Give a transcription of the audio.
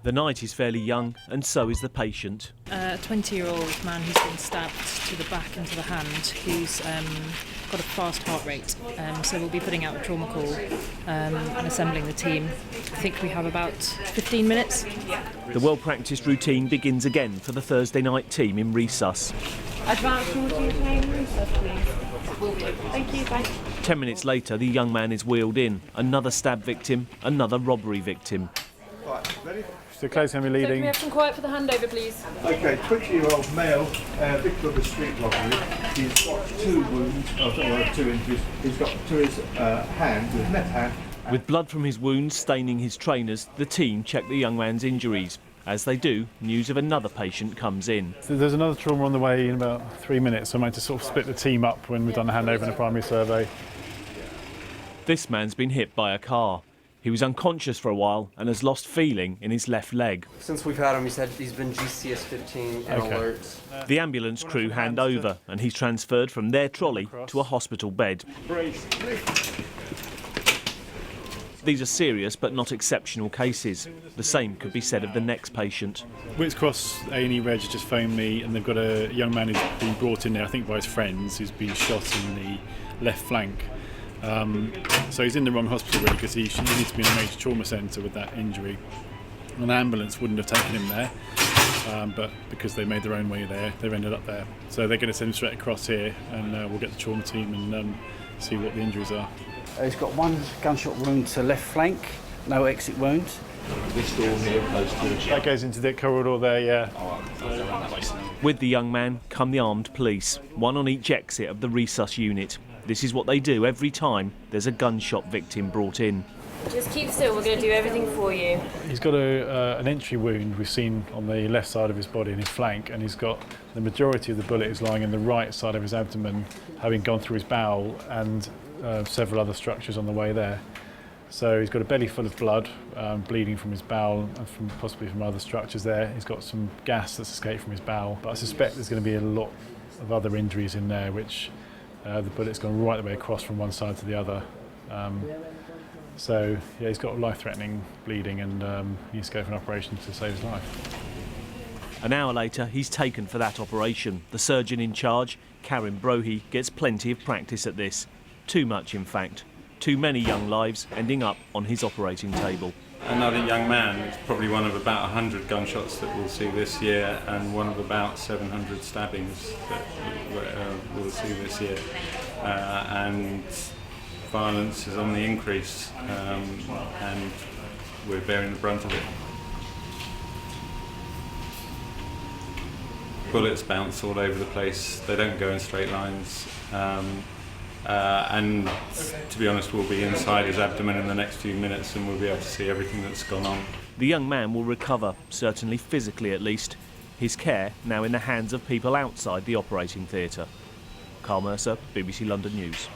The night is fairly young, and so is the patient. A 20-year-old man who's been stabbed to the back and to the hand, who's got a fast heart rate. So we'll be putting out a trauma call and assembling the team. I think we have about 15 minutes. The well-practiced routine begins again for the Thursday night team in resus. Advanced routine, resus, please. Thank you, thanks. 10 minutes later, the young man is wheeled in. Another stab victim, another robbery victim. Right, ready? So Claire's going to be leading. Can we have some quiet for the handover, please? Okay, 20-year-old male, victim of a street robbery. He's got 2 wounds, 2 injuries. He's got to his hand, his left hand. With blood from his wounds staining his trainers, the team check the young man's injuries. As they do, news of another patient comes in. So there's another trauma on the way in about 3 minutes, so I'm going to sort of split the team up when we've done the handover and the primary survey. This man's been hit by a car. He was unconscious for a while and has lost feeling in his left leg. Since we've had him, he said he's been GCS 15 and alert. The ambulance crew hand over and he's transferred from their trolley to a hospital bed. These are serious but not exceptional cases. The same could be said of the next patient. Whit's Cross A&E Reg just phoned me, and they've got a young man who's been brought in there, I think by his friends, who's been shot in the left flank. So he's in the wrong hospital really, because he needs to be in a major trauma centre with that injury. An ambulance wouldn't have taken him there, but because they made their own way there, they've ended up there. So they're going to send him straight across here, and we'll get the trauma team and see what the injuries are. He's got 1 gunshot wound to left flank, no exit wounds. This door here, close to the That goes into the corridor there, yeah. With the young man come the armed police, 1 on each exit of the resus unit. This is what they do every time there's a gunshot victim brought in. Just keep still, we're going to do everything for you. He's got an entry wound we've seen on the left side of his body in his flank, and he's got the majority of the bullet is lying in the right side of his abdomen, having gone through his bowel and several other structures on the way there. So he's got a belly full of blood, bleeding from his bowel and possibly from other structures there. He's got some gas that's escaped from his bowel, but I suspect there's going to be a lot of other injuries in there, which the bullet's gone right the way across from one side to the other. So yeah, he's got life-threatening bleeding, and he needs to go for an operation to save his life. An hour later, he's taken for that operation. The surgeon in charge, Karen Brohy, gets plenty of practice at this. Too much, in fact. Too many young lives ending up on his operating table. Another young man. It's probably one of about 100 gunshots that we'll see this year, and one of about 700 stabbings that we'll see this year. And violence is on the increase, and we're bearing the brunt of it. Bullets bounce all over the place. They don't go in straight lines. And to be honest, we'll be inside his abdomen in the next few minutes, and we'll be able to see everything that's gone on. The young man will recover, certainly physically at least. His care now in the hands of people outside the operating theatre. Karl Mercer, BBC London News.